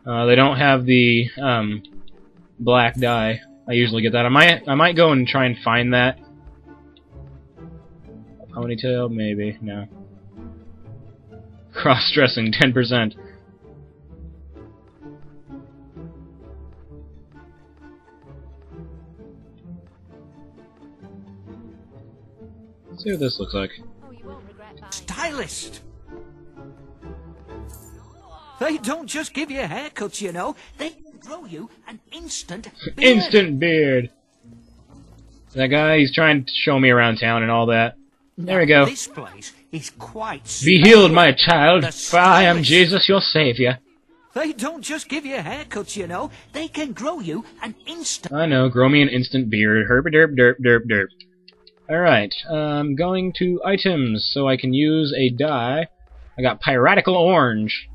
They don't have the black dye. I usually get that. I might go and try and find that. A ponytail, maybe. No. Cross-dressing, 10%. Let's see what this looks like. Stylist! They don't just give you haircuts, you know. They grow you an instant beard. Instant beard! That guy, he's trying to show me around town and all that. There we go. This place is quite Be healed, my child, for I am Jesus, your savior. They don't just give you haircuts, you know. They can grow you an instant... I know, grow me an instant beard. Herp derp derp derp derp. Alright, going to items so I can use a dye. I got Piratical Orange.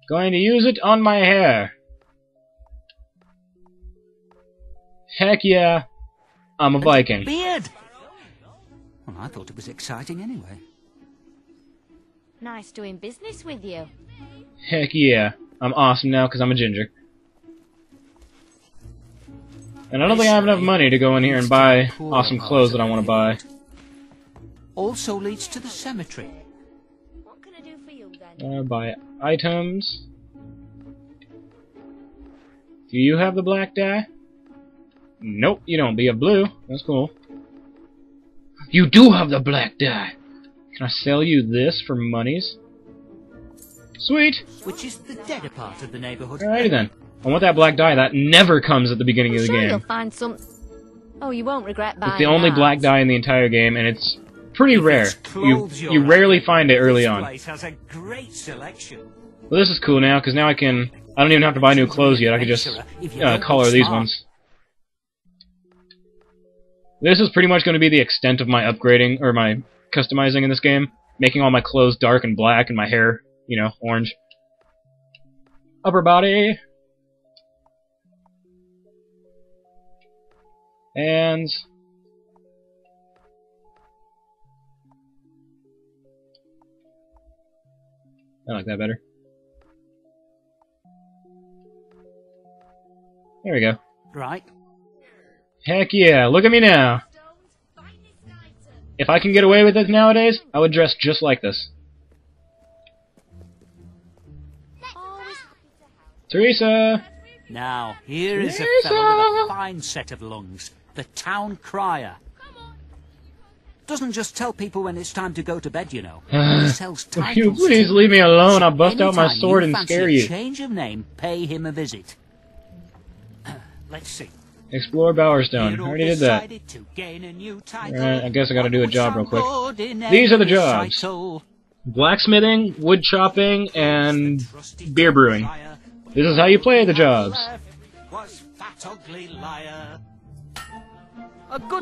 Going to use it on my hair. Heck yeah, I'm a Viking. Beard! Well, I thought it was exciting anyway. Nice doing business with you. Heck yeah, I'm awesome now because I'm a ginger. And I don't think I have enough money to go in here and buy awesome clothes that I want to buy. Also leads to the cemetery. What can I do for you then? Buy items. Do you have the black dye? Nope, you don't. But you have blue. That's cool. You do have the black dye! Can I sell you this for monies? Sweet! Which is the deader part of the neighborhood. Alrighty then. I want that black dye. That never comes at the beginning of the Sure game. you'll find some... Oh, you won't regret buying It's the only that. black dye in the entire game, and it's pretty rare. You rarely find it early on. This place has a great selection. Well, this is cool now, because now I don't even have to buy new clothes yet. I can just color these ones. This is pretty much going to be the extent of my upgrading, or my customizing in this game. Making all my clothes dark and black, and my hair, you know, orange. Upper body. And... I like that better. There we go. Right. Heck yeah, look at me now. If I can get away with it nowadays, I would dress just like this. Teresa! Now, here is a fellow with a fine set of lungs. The town crier. Doesn't just tell people when it's time to go to bed, you know. He sells Will you titles please too. leave me alone? I'll bust out my Anytime sword and fancy scare a you. change of name, pay him a visit. Let's see. Explore Bowerstone. I already did that. Alright, I guess I gotta do a job real quick. These are the jobs. Blacksmithing, wood chopping, and beer brewing. This is how you play the jobs.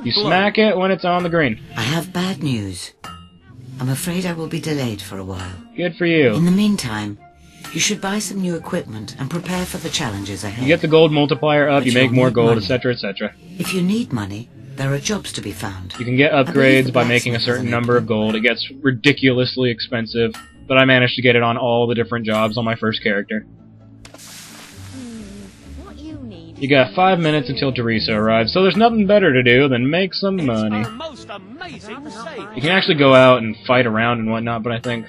You smack it when it's on the green. I have bad news. I'm afraid I will be delayed for a while. Good for you. In the meantime, you should buy some new equipment and prepare for the challenges ahead. You get the gold multiplier up, But you make you'll more need gold, money. etc., etc. If you need money, there are jobs to be found. You can get I believe upgrades the by making a blacksmith has certain an number of opening. gold. It gets ridiculously expensive, but I managed to get it on all the different jobs on my first character. What you need? You got 5 minutes until Teresa arrives, so there's nothing better to do than make some money. Most amazing save. You can actually go out and fight around and whatnot, but I think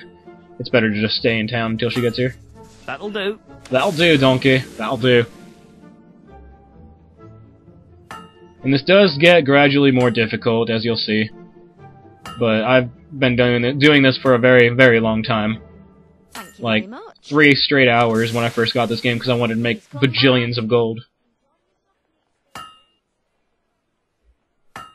it's better to just stay in town until she gets here. That'll do. That'll do, donkey. That'll do. And this does get gradually more difficult, as you'll see. But I've been doing this for a very, very long time. Thank you Like, very much. 3 straight hours when I first got this game because I wanted to make bajillions of gold.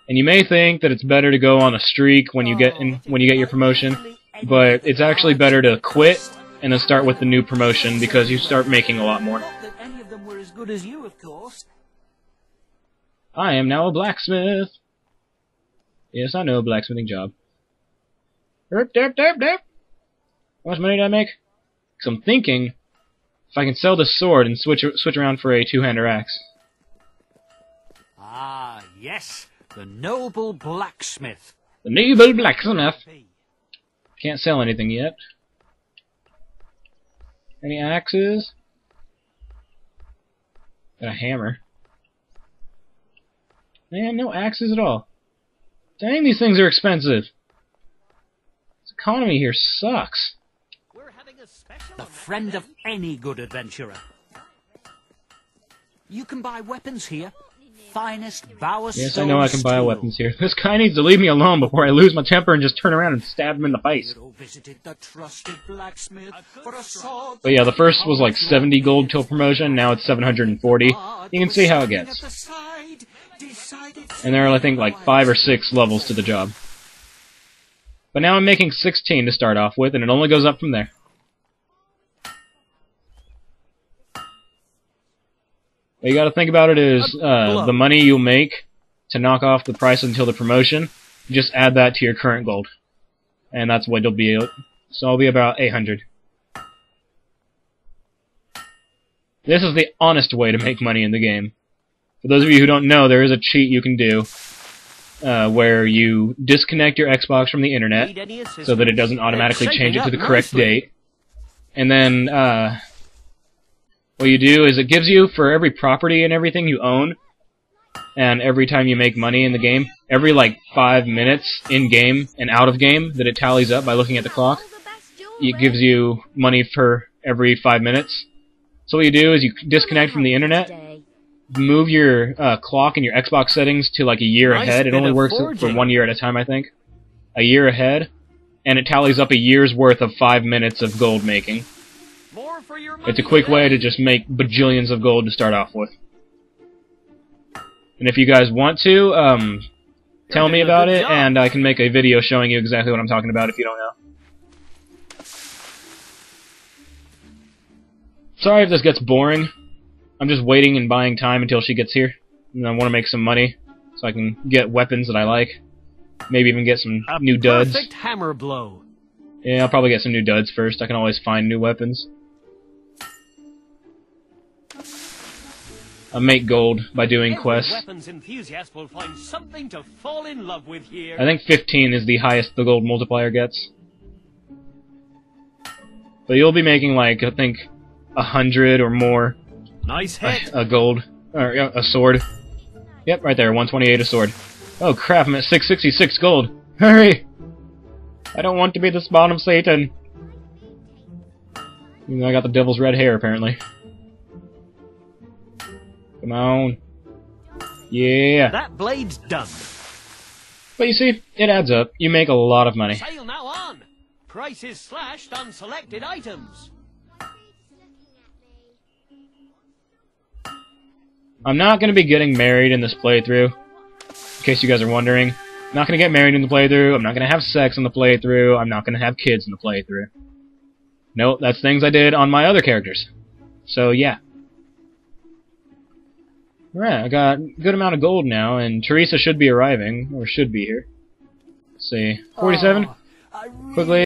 And you may think that it's better to go on a streak when you get your promotion, but it's actually better to quit and then start with the new promotion because you start making a lot more. Not that any of them were as good as you, of course. I am now a blacksmith. Yes, I know a blacksmithing job. Derp, derp, derp, derp. How much money did I make? Because I'm thinking if I can sell this sword and switch around for a two-hander axe. Ah, yes. The noble blacksmith. The noble blacksmith. Can't sell anything yet. Any axes? Got a hammer. Man, no axes at all. Dang, these things are expensive. This economy here sucks. The friend of any good adventurer. You can buy weapons here. Finest Bower Yes, I know I can buy weapons here. This guy needs to leave me alone before I lose my temper and just turn around and stab him in the face. But yeah, the first was like 70 gold till promotion, now it's 740. You can see how it gets. And there are, I think, like 5 or 6 levels to the job. But now I'm making 16 to start off with, and it only goes up from there. What you gotta think about it is, the money you'll make to knock off the price until the promotion, just add that to your current gold. And that's what it'll be. So it'll be about 800. This is the honest way to make money in the game. For those of you who don't know, there is a cheat you can do, where you disconnect your Xbox from the internet, so that it doesn't automatically change it to the correct date. And then, what you do is it gives you, for every property and everything you own, and every time you make money in the game, every like 5 minutes in-game and out-of-game that it tallies up by looking at the clock, it gives you money for every 5 minutes. So what you do is you disconnect from the internet, move your clock and your Xbox settings to like a year ahead. It only works for 1 year at a time, I think. A year ahead, and it tallies up a year's worth of 5 minutes of gold making. It's a quick way to just make bajillions of gold to start off with. And if you guys want to, tell me about it, and I can make a video showing you exactly what I'm talking about if you don't know. Sorry if this gets boring. I'm just waiting and buying time until she gets here. And I want to make some money, so I can get weapons that I like. Maybe even get some new duds. Perfect hammer blow. Yeah, I'll probably get some new duds first. I can always find new weapons. I make gold by doing quests. Weapons enthusiast will find something to fall in love with here. I think 15 is the highest the gold multiplier gets. But you'll be making like, I think, 100 or more. Nice hit. A gold, or a sword. Yep, right there, 128 a sword. Oh crap, I'm at 666 gold. Hurry! I don't want to be the spawn of Satan. Even though I got the devil's red hair, apparently. Come on. Yeah. That blade's done. But you see, it adds up. You make a lot of money. Sale now on. Prices slashed on selected items. I'm not going to be getting married in this playthrough. In case you guys are wondering. I'm not going to get married in the playthrough. I'm not going to have sex in the playthrough. I'm not going to have kids in the playthrough. Nope, that's things I did on my other characters. So, yeah. Alright, I got a good amount of gold now, and Teresa should be arriving, or should be here. Let's see, 47? Quickly.